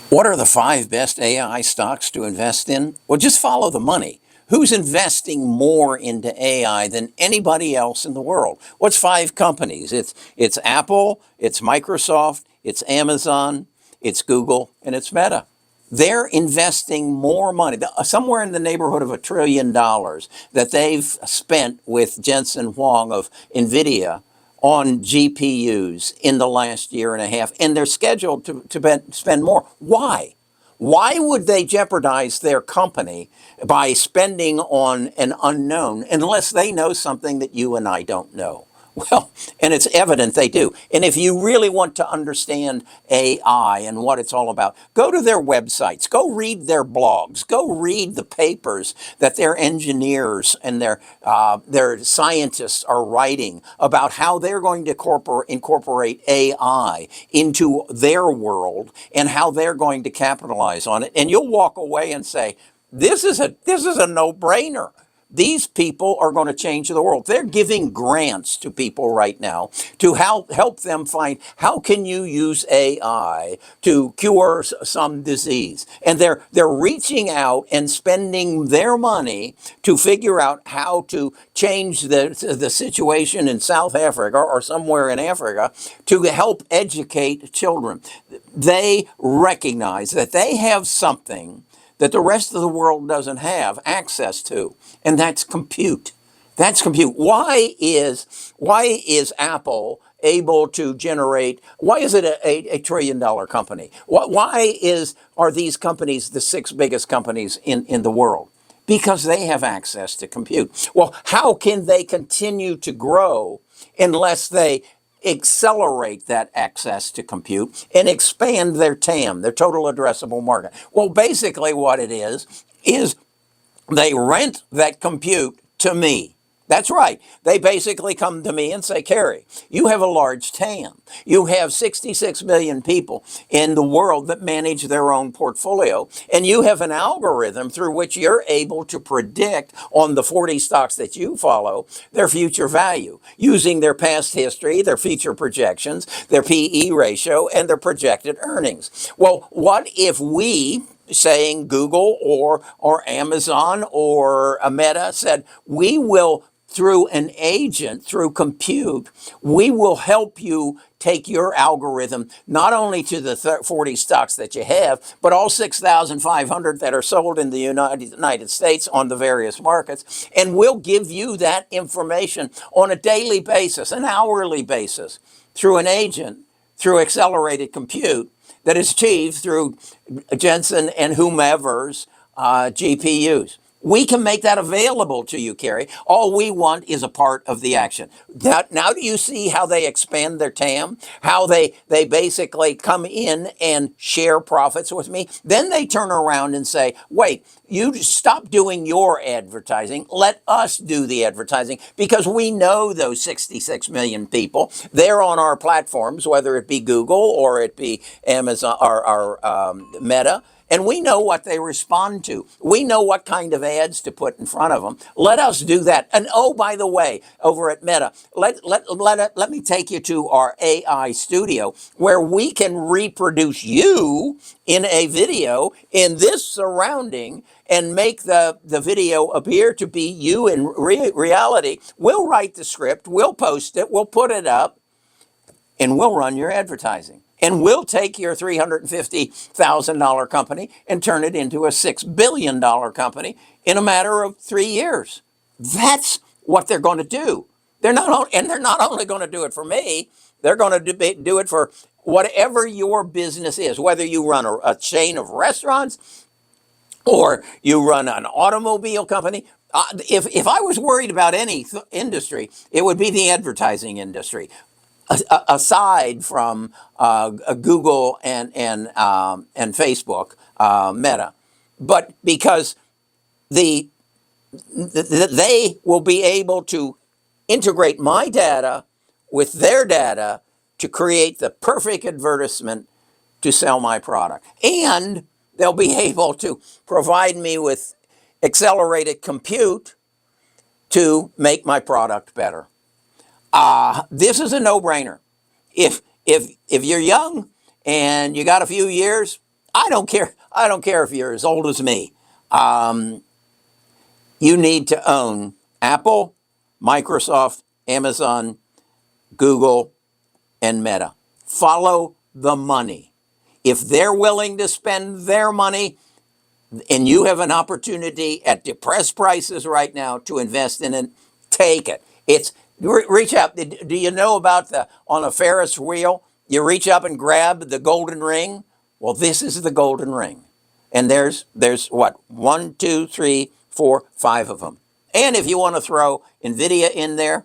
What are the 5 best AI stocks to invest in? Well, just follow the money. Who's investing more into AI than anybody else in the world? What's 5 companies? It's Apple, it's Microsoft, it's Amazon, it's Google, and it's Meta. They're investing more money, somewhere in the neighborhood of $1 trillion that they've spent with Jensen Huang of NVIDIA on GPUs in the last year and a half, and they're scheduled to spend more. Why? Why would they jeopardize their company by spending on an unknown unless they know something that you and I don't know? Well, and it's evident they do. And if you really want to understand AI and what it's all about, go to their websites, go read their blogs, go read the papers that their engineers and their scientists are writing about how they're going to incorporate AI into their world and how they're going to capitalize on it. And you'll walk away and say, this is a no-brainer. These people are going to change the world. They're giving grants to people right now to help them find how can you use AI to cure some disease. And they're reaching out and spending their money to figure out how to change the situation in South Africa or somewhere in Africa to help educate children. They recognize that they have something that the rest of the world doesn't have access to, and that's compute. That's compute. Why is Apple able to generate? Why is it a $1 trillion company? Are these companies the 6 biggest companies in the world? Because they have access to compute. Well, how can they continue to grow unless they accelerate that access to compute and expand their TAM, their total addressable market? Well, basically what it is they rent that compute to me. That's right. They basically come to me and say, Kerry, you have a large TAM. You have 66 million people in the world that manage their own portfolio. And you have an algorithm through which you're able to predict on the 40 stocks that you follow their future value using their past history, their future projections, their PE ratio, and their projected earnings. Well, what if we, saying Google or Amazon or Meta, said, we will, through an agent, through compute, we will help you take your algorithm not only to the 40 stocks that you have, but all 6,500 that are sold in the United States on the various markets. And we'll give you that information on a daily basis, an hourly basis, through an agent, through accelerated compute that is achieved through Jensen and whomever's GPUs. We can make that available to you, Kerry. All we want is a part of the action. Now do you see how they expand their TAM? How they basically come in and share profits with me? Then they turn around and say, wait, you stop doing your advertising. Let us do the advertising because we know those 66 million people. They're on our platforms, whether it be Google or it be Amazon or Meta. And we know what they respond to. We know what kind of ads to put in front of them. Let us do that. And oh, by the way, over at Meta, let me take you to our AI studio where we can reproduce you in a video in this surrounding and make the video appear to be you in reality. We'll write the script, we'll post it, we'll put it up, and we'll run your advertising. And we'll take your $350,000 company and turn it into a $6 billion company in a matter of 3 years. That's what they're going to do. They're not only going to do it for me, they're going to do it for whatever your business is, whether you run a chain of restaurants or you run an automobile company. If I was worried about any industry, it would be the advertising industry. Aside from Google and Facebook, Meta, but because they will be able to integrate my data with their data to create the perfect advertisement to sell my product, and they'll be able to provide me with accelerated compute to make my product better. This is a no-brainer. If you're young and you got a few years, I don't care. I don't care if you're as old as me. You need to own Apple, Microsoft, Amazon, Google, and Meta. Follow the money. If they're willing to spend their money and you have an opportunity at depressed prices right now to invest in it, take it. It's reach out. Do you know about the on a Ferris wheel? You reach up and grab the golden ring. Well, this is the golden ring, and there's what 1, 2, 3, 4, 5 of them. And if you want to throw Nvidia in there,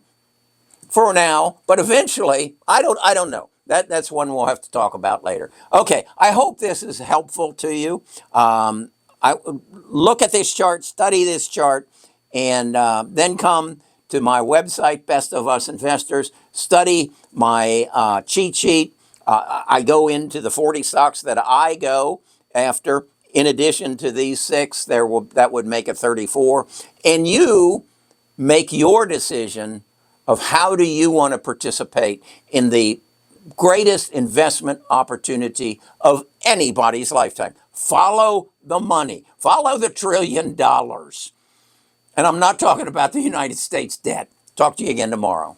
for now, but eventually, I don't know. That's one we'll have to talk about later. Okay, I hope this is helpful to you. I look at this chart, study this chart, and then come to my website, Best of Us Investors. Study my cheat sheet. I go into the 40 stocks that I go after. In addition to these six, that would make it 34, and you make your decision of how do you want to participate in the greatest investment opportunity of anybody's lifetime. Follow the money. Follow the $1 trillion. And I'm not talking about the United States debt. Talk to you again tomorrow.